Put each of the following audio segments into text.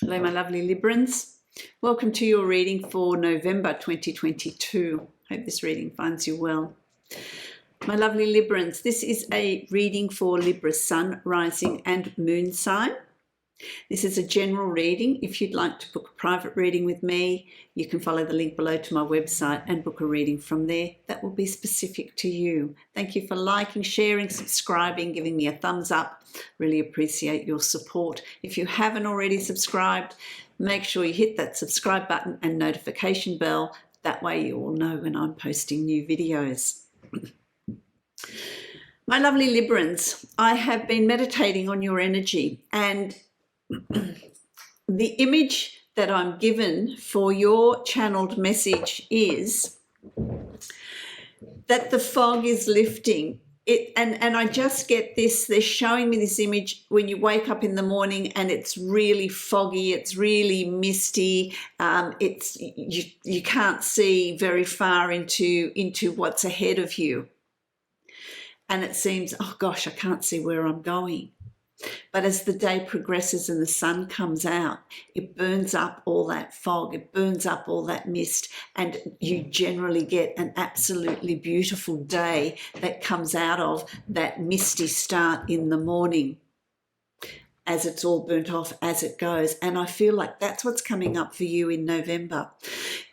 Hello, my lovely Librans. Welcome to your reading for November 2022. Hope this reading finds you well. My lovely Librans, this is a reading for Libra Sun, Rising and Moon sign. This is a general reading. If you'd like to book a private reading with me, you can follow the link below to my website and book a reading from there. That will be specific to you. Thank you for liking, sharing, subscribing, giving me a thumbs up. Really appreciate your support. If you haven't already subscribed, make sure you hit that subscribe button and notification bell. That way you will know when I'm posting new videos. My lovely Librans, I have been meditating on your energy, and the image that I'm given for your channeled message is that the fog is lifting. And I just get this, they're showing me this image when you wake up in the morning and it's really foggy, it's really misty, you can't see very far into what's ahead of you. And it seems, oh gosh, I can't see where I'm going. But as the day progresses and the sun comes out, it burns up all that fog, it burns up all that mist, and you generally get an absolutely beautiful day that comes out of that misty start in the morning as it's all burnt off as it goes. And I feel like that's what's coming up for you in November.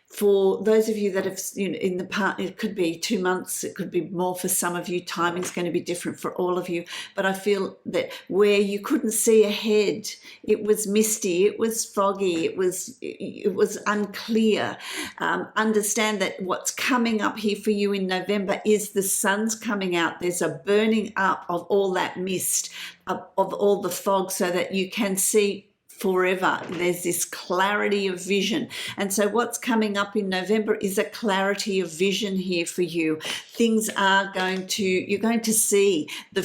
For those of you that have, in the past, it could be 2 months, it could be more for some of you. Timing's going to be different for all of you. But I feel that where you couldn't see ahead, it was misty, it was foggy, it was unclear. Understand that what's coming up here for you in November is the sun's coming out. There's a burning up of all that mist, of all the fog, so that you can see forever. There's this clarity of vision. And so what's coming up in November is a clarity of vision here for you. Things are going to, you're going to see the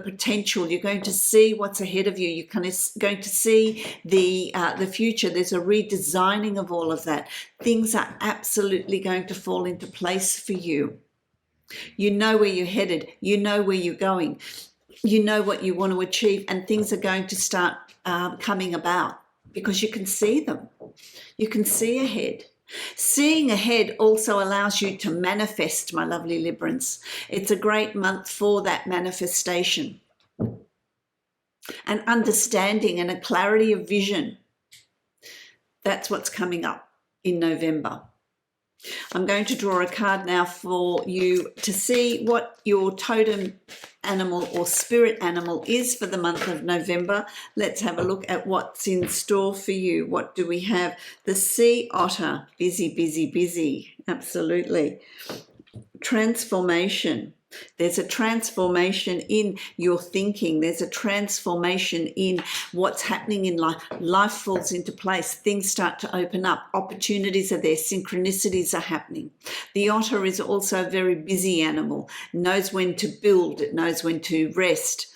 potential. You're going to see what's ahead of you. You're going to see the future. There's a redesigning of all of that. Things are absolutely going to fall into place for you. You know where you're headed. You know where you're going. You know what you want to achieve, and things are going to start coming about because you can see them. You can see ahead. Seeing ahead also allows you to manifest, my lovely Librans. It's a great month for that manifestation. An understanding and a clarity of vision. That's what's coming up in November. I'm going to draw a card now for you to see what your totem animal or spirit animal is for the month of November. Let's have a look at what's in store for you. What do we have? The sea otter. Busy, busy, busy. Absolutely. Transformation. There's a transformation in your thinking. There's a transformation in what's happening in life. Life falls into place. Things start to open up. Opportunities are there. Synchronicities are happening. The otter is also a very busy animal. It knows when to build. It knows when to rest.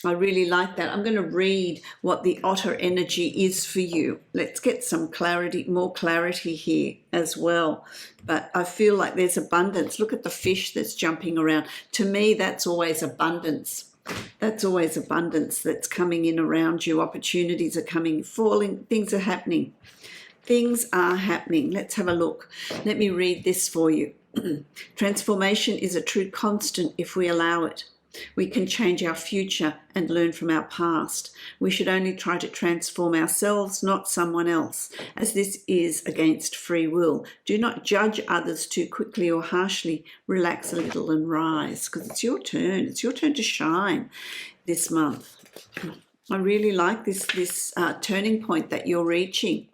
I really like that. I'm going to read what the otter energy is for you. Let's get some clarity, more clarity here as well. But I feel like there's abundance. Look at the fish that's jumping around. To me, that's always abundance. That's always abundance that's coming in around you. Opportunities are coming, falling, things are happening. Things are happening. Let's have a look. Let me read this for you. Transformation is a true constant if we allow it. We can change our future and learn from our past. We should only try to transform ourselves, not someone else, as this is against free will. Do not judge others too quickly or harshly. Relax a little and rise, because it's your turn. It's your turn to shine this month. I really like this turning point that you're reaching.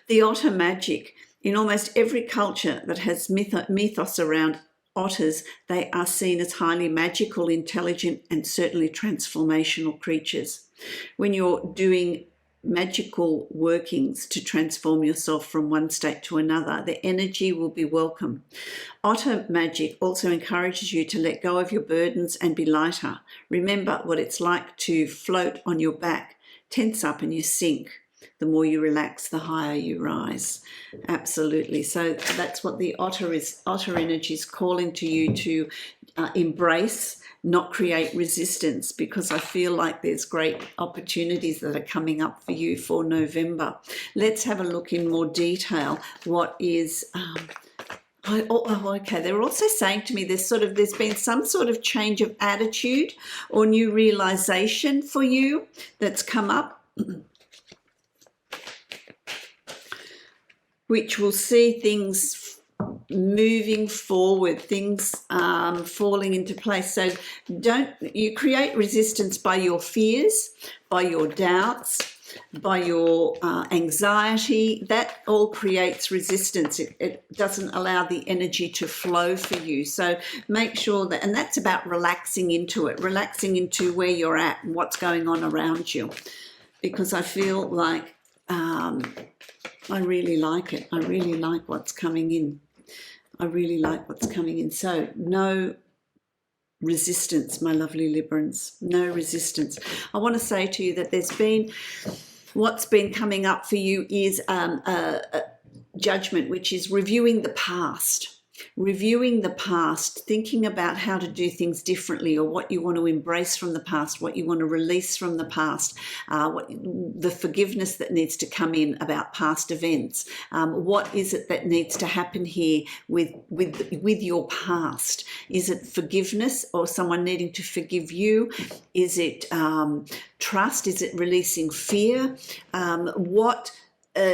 The otter magic. In almost every culture that has mythos around otters, they are seen as highly magical, intelligent, and certainly transformational creatures. When you're doing magical workings to transform yourself from one state to another, the energy will be welcome. Otter magic also encourages you to let go of your burdens and be lighter. Remember what it's like to float on your back, tense up and you sink. The more you relax, the higher you rise. Absolutely. So that's what the otter energy is calling to you, to embrace, not create resistance, because I feel like there's great opportunities that are coming up for you for November. Let's have a look in more detail. What is okay. They're also saying to me there's been some sort of change of attitude or new realization for you that's come up, which will see things moving forward, things falling into place. So don't you create resistance by your fears, by your doubts, by your anxiety. That all creates resistance. It doesn't allow the energy to flow for you. So make sure that, and that's about relaxing into it, relaxing into where you're at and what's going on around you, because I feel like I really like it. I really like what's coming in. I really like what's coming in. So no resistance, my lovely Librans, no resistance. I want to say to you that what's been coming up for you is a judgment, which is reviewing the past. Reviewing the past, thinking about how to do things differently, or what you want to embrace from the past, what you want to release from the past, the forgiveness that needs to come in about past events. What is it that needs to happen here with your past? Is it forgiveness, or someone needing to forgive you? Is it trust? Is it releasing fear? What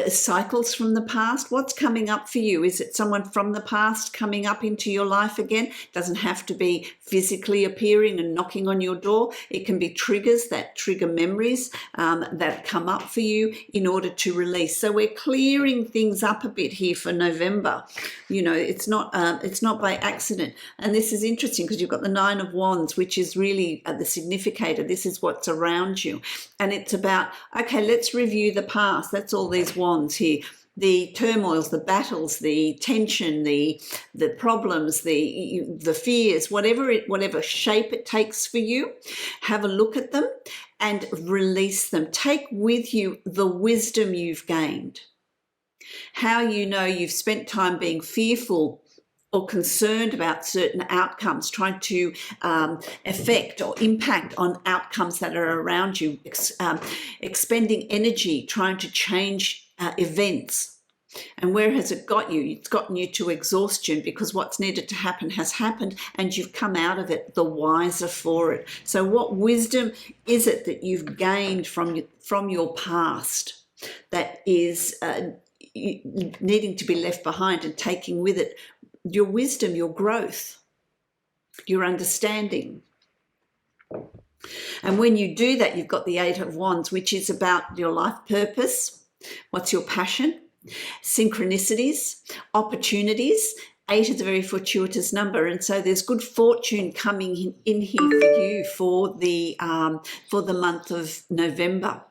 cycles from the past? What's coming up for you? Is it someone from the past coming up into your life again? Doesn't have to be physically appearing and knocking on your door. It can be triggers that trigger memories that come up for you in order to release. So we're clearing things up a bit here for November. You know, it's not by accident. And this is interesting because you've got the Nine of Wands, which is really the significator. This is what's around you. And it's about, okay, let's review the past. That's all these wands here. The turmoils, the battles, the tension, the problems, the fears, whatever shape it takes for you, have a look at them and release them. Take with you the wisdom you've gained. How you know you've spent time being fearful or concerned about certain outcomes, trying to affect or impact on outcomes that are around you, expending energy, trying to change events. And where has it got you? It's gotten you to exhaustion, because what's needed to happen has happened and you've come out of it the wiser for it. So what wisdom is it that you've gained from your past that is needing to be left behind, and taking with it your wisdom, your growth, your understanding? And when you do that, you've got the Eight of Wands, which is about your life purpose. What's your passion? Synchronicities, opportunities. 8 is a very fortuitous number, and so there's good fortune coming in here for you for the month of November.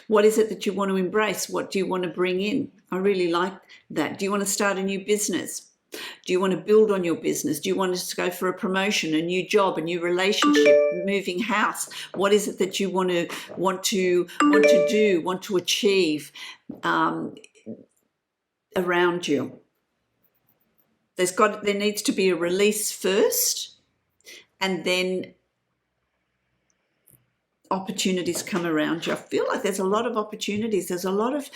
What is it that you want to embrace? What do you want to bring in? I really like that. Do you want to start a new business? Do you want to build on your business? Do you want to go for a promotion, a new job, a new relationship, moving house? What is it that you want to do, want to achieve around you? There needs to be a release first, and then opportunities come around you. I feel like there's a lot of opportunities. There's a lot of,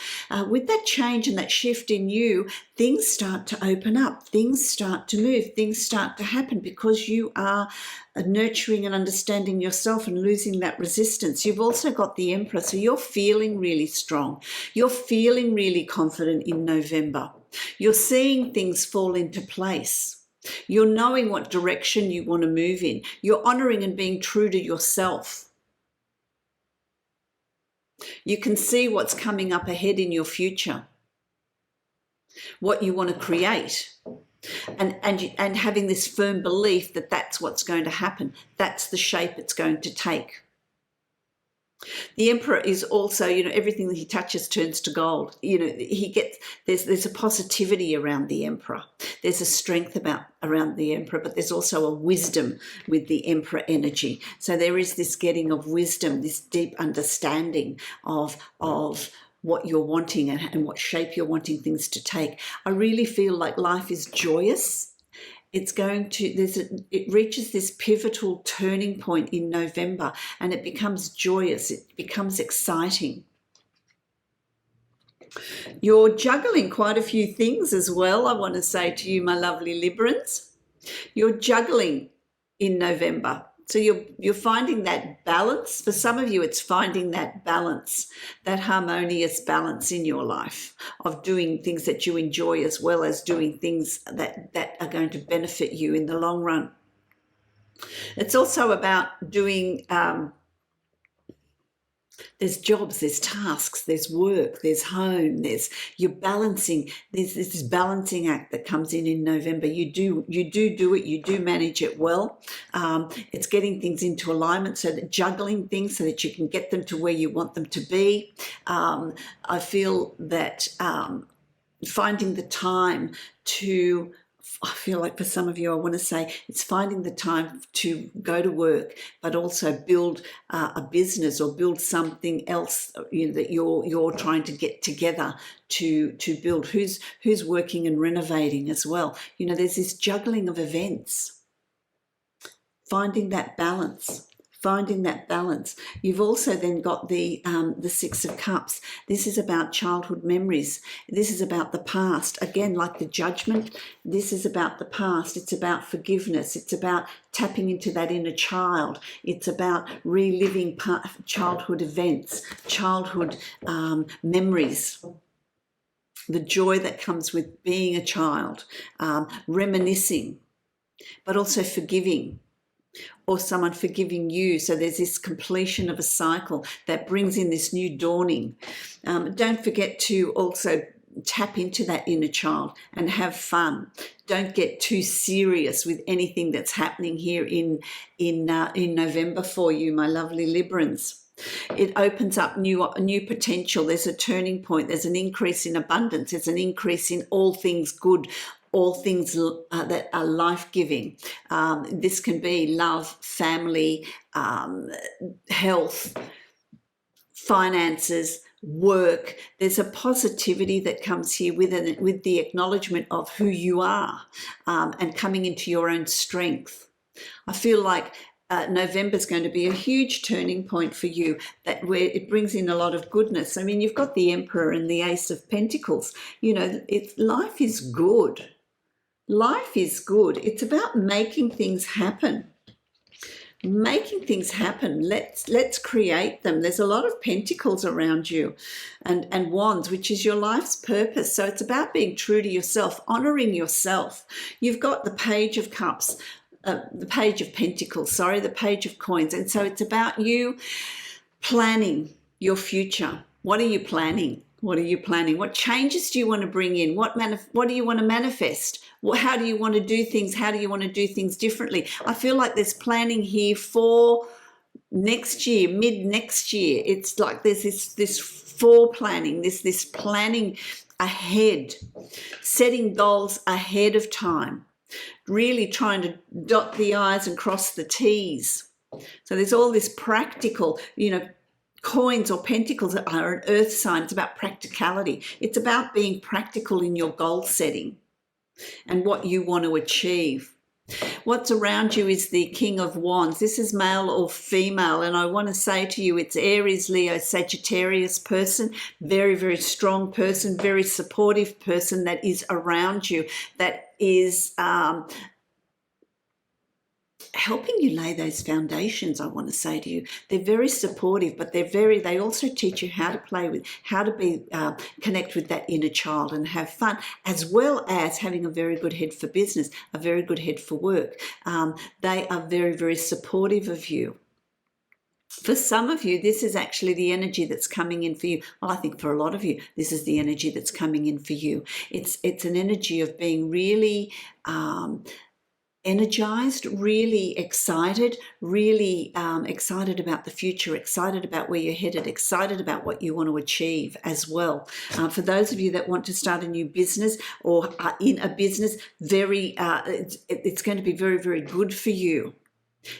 with that change and that shift in you, things start to open up, things start to move, things start to happen, because you are nurturing and understanding yourself and losing that resistance. You've also got the Emperor, so you're feeling really strong. You're feeling really confident in November. You're seeing things fall into place. You're knowing what direction you want to move in. You're honoring and being true to yourself. You can see what's coming up ahead in your future, what you want to create, and having this firm belief that that's what's going to happen. That's the shape it's going to take. The Emperor is also, everything that he touches turns to gold. There's a positivity around the Emperor. There's a strength around the Emperor, but there's also a wisdom with the Emperor energy. So there is this getting of wisdom, this deep understanding of what you're wanting and what shape you're wanting things to take. I really feel like life is joyous. it reaches this pivotal turning point in November, and it becomes joyous, it becomes exciting. You're juggling quite a few things as well, I want to say to you, my lovely Librans. You're juggling in November. So you're finding that balance. For some of you, it's finding that balance, that harmonious balance in your life of doing things that you enjoy as well as doing things that are going to benefit you in the long run. It's also about doing there's jobs, there's tasks, there's work, there's home, you're balancing. There's this balancing act that comes in November. You do it, you do manage it well. It's getting things into alignment, so that juggling things so that you can get them to where you want them to be. I feel that finding the time to, I feel like for some of you, I want to say it's finding the time to go to work, but also build a business or build something else, that you're trying to get together to build. Who's working and renovating as well. There's this juggling of events. Finding that balance. You've also then got the Six of Cups. This is about childhood memories. This is about the past. Again, like the Judgment, this is about the past. It's about forgiveness. It's about tapping into that inner child. It's about reliving childhood events, childhood memories. The joy that comes with being a child, reminiscing, but also forgiving. Or someone forgiving you. So there's this completion of a cycle that brings in this new dawning. Don't forget to also tap into that inner child and have fun. Don't get too serious with anything that's happening here in November for you, my lovely Librans. It opens up new potential. There's a turning point. There's an increase in abundance. There's an increase in all things good, all things that are life-giving. This can be love, family, health, finances, work. There's a positivity that comes here with the acknowledgement of who you are, and coming into your own strength. I feel like November is going to be a huge turning point for you, where it brings in a lot of goodness. I mean, you've got the Emperor and the Ace of Pentacles. Life is good. Life is good. It's about making things happen. Let's create them. There's a lot of pentacles around you and wands, which is your life's purpose. So it's about being true to yourself, honoring yourself. You've got the Page of Cups, the Page of Pentacles, the Page of Coins. And so it's about you planning your future. What are you planning? What changes do you want to bring in? What do you want to manifest? How do you want to do things? How do you want to do things differently? I feel like there's planning here for next year, mid next year. It's like there's this planning, this planning ahead, setting goals ahead of time, really trying to dot the I's and cross the T's. So there's all this practical, coins or pentacles are an earth sign. It's about practicality. It's about being practical in your goal setting and what you want to achieve. What's around you is the King of Wands. This is male or female, and I want to say to you, it's Aries, Leo, Sagittarius person, very, very strong person, very supportive person that is around you, that is helping you lay those foundations. I want to say to you, they're very supportive, but they also teach you how to connect with that inner child and have fun, as well as having a very good head for business, a very good head for work. They are very, very supportive of you. For some of you, this is actually the energy that's coming in for you. Well, I think for a lot of you, this is the energy that's coming in for you. It's an energy of being really energized, really excited, excited about the future, excited about where you're headed, excited about what you want to achieve as well. For those of you that want to start a new business or are in a business, it's going to be very, very good for you.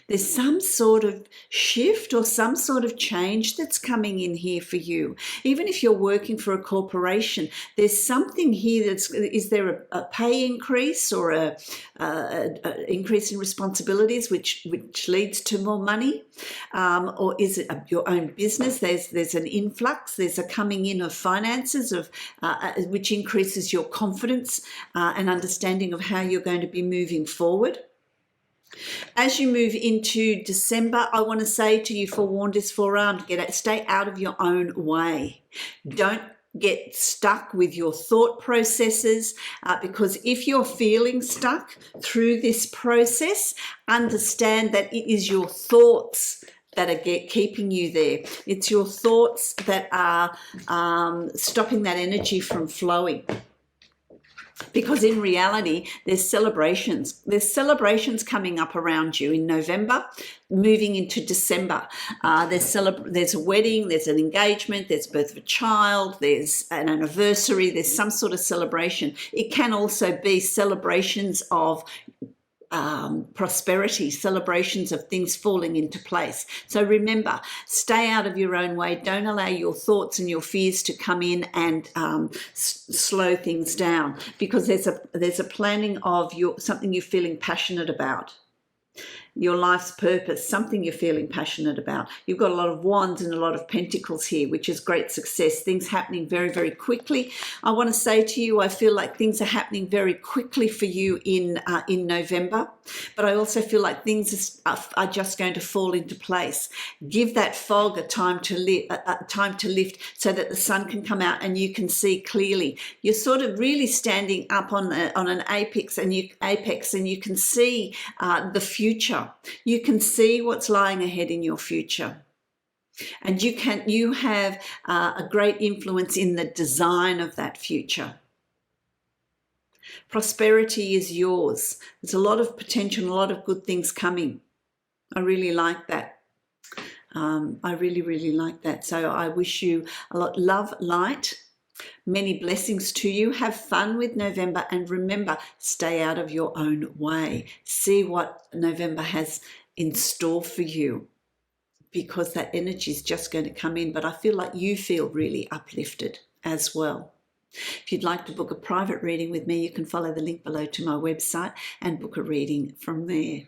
There's some sort of shift or some sort of change that's coming in here for you. Even if you're working for a corporation, there's something here is there a pay increase or a increase in responsibilities which leads to more money? Or is it your own business? There's an influx, there's a coming in of finances which increases your confidence and understanding of how you're going to be moving forward. As you move into December, I want to say to you, forewarned is forearmed. Stay out of your own way. Don't get stuck with your thought processes because if you're feeling stuck through this process, understand that it is your thoughts that are keeping you there. It's your thoughts that are stopping that energy from flowing. Because in reality, there's celebrations. There's celebrations coming up around you in November, moving into December. There's a wedding, there's an engagement, there's birth of a child, there's an anniversary, there's some sort of celebration. It can also be celebrations of prosperity, celebrations of things falling into place. So remember, stay out of your own way. Don't allow your thoughts and your fears to come in and slow things down, because there's a planning of something you're feeling passionate about. Your life's purpose, something you're feeling passionate about. You've got a lot of wands and a lot of pentacles here, which is great success. Things happening very, very quickly. I want to say to you, I feel like things are happening very quickly for you in November, but I also feel like things are just going to fall into place. Give that fog a time to lift so that the sun can come out and you can see clearly. You're sort of really standing up on an apex, and you can see the future. You can see what's lying ahead in your future, and you have a great influence in the design of that future. Prosperity is yours. There's a lot of potential, a lot of good things coming. I really like that. I really, really like that. So I wish you a lot of love, light, many blessings to you. Have fun with November, and remember, stay out of your own way. See what November has in store for you, because that energy is just going to come in. But I feel like you feel really uplifted as well. If you'd like to book a private reading with me, you can follow the link below to my website and book a reading from there.